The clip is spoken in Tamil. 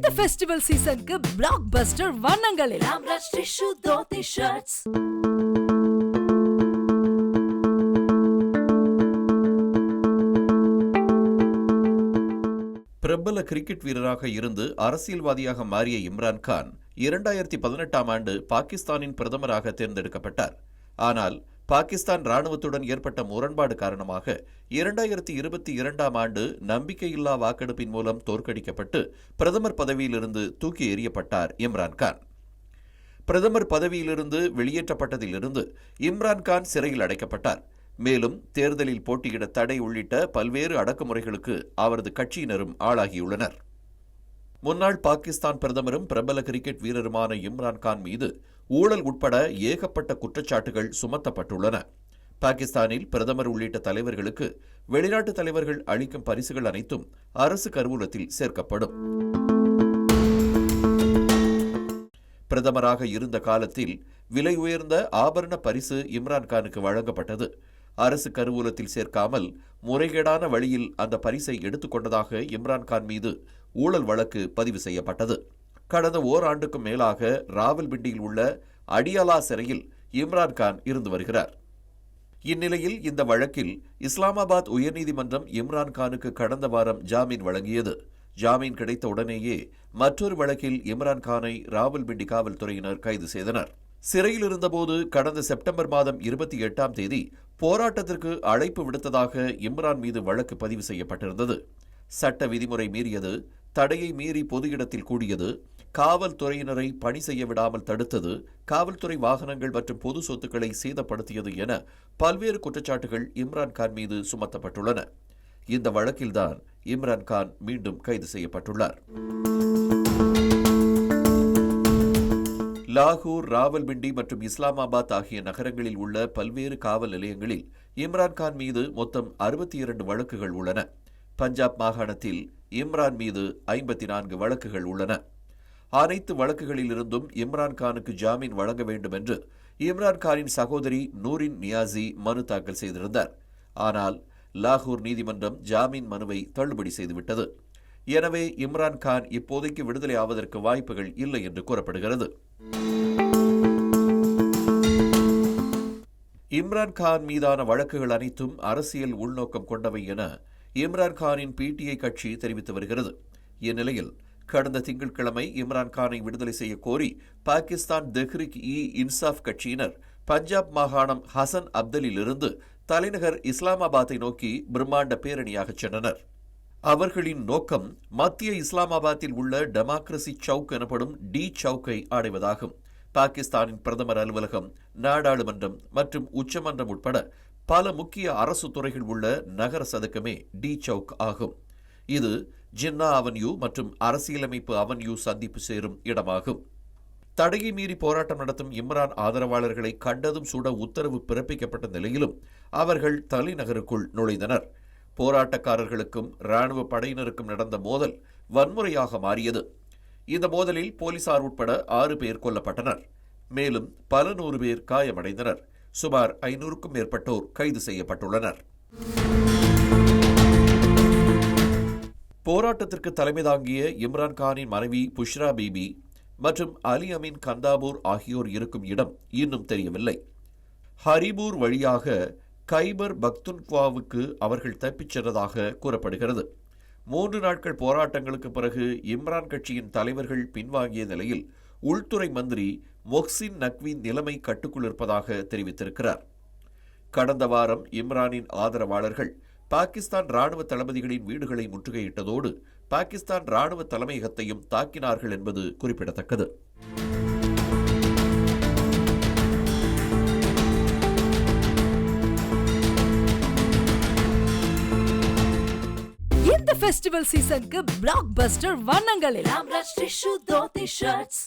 இந்த ஃபெஸ்டிவல் சீசனுக்கு பிளாக் பஸ்டர் வண்ணங்களில் ராம்ராஜ் டிஷ்யூ தோத்தி ஷர்ட்ஸ். பிரபல கிரிக்கெட் வீரராக இருந்து அரசியல்வாதியாக மாறிய இம்ரான்கான் 2018ஆம் ஆண்டு பாகிஸ்தானின் பிரதமராக தேர்ந்தெடுக்கப்பட்டார். ஆனால் பாகிஸ்தான் ராணுவத்துடன் ஏற்பட்ட முரண்பாடு காரணமாக 2022ஆம் ஆண்டு நம்பிக்கையில்லா வாக்கெடுப்பின் மூலம் தோற்கடிக்கப்பட்டு பிரதமர் பதவியிலிருந்து தூக்கி எறியப்பட்டார் இம்ரான்கான். பிரதமர் பதவியிலிருந்து வெளியேற்றப்பட்டதிலிருந்து இம்ரான்கான் சிறையில் அடைக்கப்பட்டார். மேலும் தேர்தலில் போட்டியிட தடை உள்ளிட்ட பல்வேறு அடக்குமுறைகளுக்கு அவரது கட்சியினரும் ஆளாகியுள்ளனர். முன்னாள் பாகிஸ்தான் பிரதமரும் பிரபல கிரிக்கெட் வீரருமான இம்ரான்கான் மீது ஊழல் உட்பட ஏகப்பட்ட குற்றச்சாட்டுகள் சுமத்தப்பட்டுள்ளன. பாகிஸ்தானில் பிரதமர் உள்ளிட்ட தலைவர்களுக்கு வெளிநாட்டு தலைவர்கள் அளிக்கும் பரிசுகள் அனைத்தும் அரசு கருவூலத்தில் சேர்க்கப்படும். பிரதமராக இருந்த காலத்தில் விலை உயர்ந்த ஆபரண பரிசு இம்ரான்கானுக்கு வழங்கப்பட்டது. அரசு கருவூலத்தில் சேர்க்காமல் முறைகேடான வழியில் அந்த பரிசை எடுத்துக்கொண்டதாக இம்ரான்கான் மீது ஊழல் வழக்கு பதிவு செய்யப்பட்டது. கடந்த ஓராண்டுக்கும் மேலாக ராவல்பிண்டியில் உள்ள அடியாலா சிறையில் இம்ரான்கான் இருந்து வருகிறார். இந்நிலையில் இந்த வழக்கில் இஸ்லாமாபாத் உயர்நீதிமன்றம் இம்ரான்கானுக்கு கடந்த வாரம் ஜாமீன் வழங்கியது. ஜாமீன் கிடைத்த உடனேயே மற்றொரு வழக்கில் இம்ரான்கானை ராவல்பிண்டி காவல்துறையினர் கைது செய்தனர். சிறையில் இருந்தபோது கடந்த செப்டம்பர் மாதம் 28ஆம் தேதி போராட்டத்திற்கு அழைப்பு விடுத்ததாக இம்ரான் மீது வழக்கு பதிவு செய்யப்பட்டிருந்தது. சட்ட விதிமுறை மீறியது, தடையை மீறி பொது இடத்தில் கூடியது, காவல்துறையினரை பணி செய்ய விடாமல் தடுத்தது, காவல்துறை வாகனங்கள் மற்றும் பொது சொத்துக்களை சேதப்படுத்தியது என பல்வேறு குற்றச்சாட்டுகள் இம்ரான்கான் மீது சுமத்தப்பட்டுள்ளன. இந்த வழக்கில்தான் இம்ரான்கான் மீண்டும் கைது செய்யப்பட்டுள்ளார். லாகூர், ராவல்பிண்டி மற்றும் இஸ்லாமாபாத் ஆகிய நகரங்களில் உள்ள பல்வேறு காவல் நிலையங்களில் இம்ரான்கான் மீது மொத்தம் 62 வழக்குகள் உள்ளன. பஞ்சாப் மாகாணத்தில் இம்ரான் மீது 54 வழக்குகள் உள்ளன. அனைத்து வழக்குகளிலிருந்தும் இம்ரான்கானுக்கு ஜாமீன் வழங்க வேண்டும் என்று இம்ரான்கானின் சகோதரி நூரின் நியாசி மனு தாக்கல் செய்திருந்தார். ஆனால் லாகூர் நீதிமன்றம் ஜாமீன் மனுவை தள்ளுபடி செய்துவிட்டது. எனவே இம்ரான்கான் இப்போதைக்கு விடுதலை ஆவதற்கு வாய்ப்புகள் இல்லை என்று கூறப்படுகிறது. இம்ரான்கான் மீதான வழக்குகள் அனைத்தும் அரசியல் உள்நோக்கம் கொண்டவை என இம்ரான்கானின் பிடிஐ கட்சி தெரிவித்து வருகிறது. இந்நிலையில் கடந்த திங்கட்கிழமை இம்ரான்கானை விடுதலை செய்ய கோரி பாகிஸ்தான் தெஹ்ரிக்-இ-இன்சாஃப் கட்சியினர் பஞ்சாப் மாகாணம் ஹசன் அப்தலிலிருந்து தலைநகர் இஸ்லாமாபாத்தை நோக்கி பிரம்மாண்ட பேரணியாக சென்றனர். அவர்களின் நோக்கம் மத்திய இஸ்லாமாபாத்தில் உள்ள டெமோக்ரசி சவுக் எனப்படும் டி சவுக்கை அடைவதாகும். பாகிஸ்தானின் பிரதமர் அலுவலகம், நாடாளுமன்றம் மற்றும் உச்சமன்றம் உட்பட பல முக்கிய அரசு துறைகள் உள்ள நகர சதுக்கமே டி சவுக் ஆகும். இது ஜின்னா அவென்யூ மற்றும் அரசியலமைப்பு அவென்யூ சந்திப்பு சேரும் இடமாகும். தடையை மீறி போராட்டம் நடத்தும் இம்ரான் ஆதரவாளர்களை கண்டதும் சுட உத்தரவு பிறப்பிக்கப்பட்ட நிலையிலும் அவர்கள் தலைநகருக்குள் நுழைந்தனர். போராட்டக்காரர்களுக்கும் ராணுவ படையினருக்கும் நடந்த மோதல் வன்முறையாக மாறியது. இந்த மோதலில் போலீசார் உட்பட 6 பேர் கொல்லப்பட்டனர். மேலும் பல 100 பேர் காயமடைந்தனர். சுமார் 500க்கும் மேற்பட்டோர் கைது செய்யப்பட்டுள்ளனர். போராட்டத்திற்கு தலைமை தாங்கிய இம்ரான்கானின் மனைவி புஷ்ரா பீபி மற்றும் அலி அமீன் கந்தாபூர் ஆகியோர் இருக்கும் இடம் இன்னும் தெரியவில்லை. ஹரிபூர் வழியாக கைபர் பக்துன்க்வாவுக்கு அவர்கள் தப்பிச் சென்றதாக கூறப்படுகிறது. 3 நாட்கள் போராட்டங்களுக்கு பிறகு இம்ரான் கட்சியின் தலைவர்கள் பின்வாங்கிய நிலையில் உள்துறை மந்திரி மொஹ்சின் நக்வி நிலைமை கட்டுக்குள் இருப்பதாக தெரிவித்திருக்கிறார். கடந்த வாரம் இம்ரானின் ஆதரவாளர்கள் பாகிஸ்தான் ராணுவ தளபதிகளின் வீடுகளை முற்றுகையிட்டதோடு பாகிஸ்தான் ராணுவ தலைமையகத்தையும் தாக்கினார்கள் என்பது குறிப்பிடத்தக்கது. இந்த ஃபெஸ்டிவல் சீசனுக்கு பிளாக் பஸ்டர் வண்ணங்களில் ராம்ராஜ் டிஷ்யூ தோத்தி ஷர்ட்ஸ்.